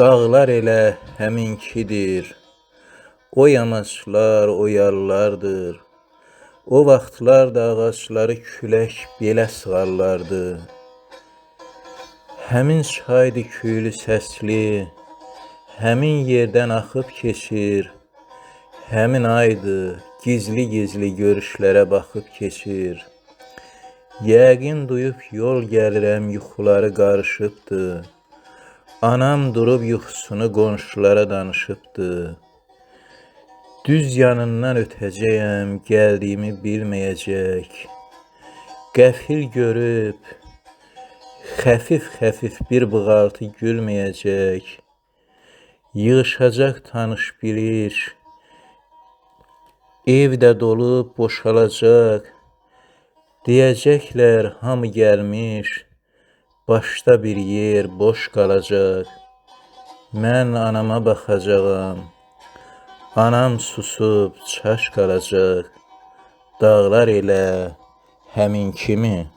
Dağlar elə həminkidir, o yamaçlar, o yarlardır. O vaxtlar da ağacları külək belə sığarlardı. Həmin çaydı küylü səsli, həmin yerdən axıb keçir. Həmin aydı, gizli-gizli görüşlərə baxıb keçir. Yəqin duyub yol gəlirəm, yuxuları qarışıbdı. Anam durub yuxusunu qonşulara danışıbdı. Düz yanından ötəcəyəm, gəldiyimi bilməyəcək. Qəfil görüb, xəfif-xəfif bir bığaltı gülməyəcək. Yığışacaq tanış bilir, evdə dolub boşalacaq. Deyəcəklər hamı gəlmiş, başda bir yer boş qalacaq. Mən anama baxacağam, anam susub çaş qalacaq. Dağlar elə həmin kimi.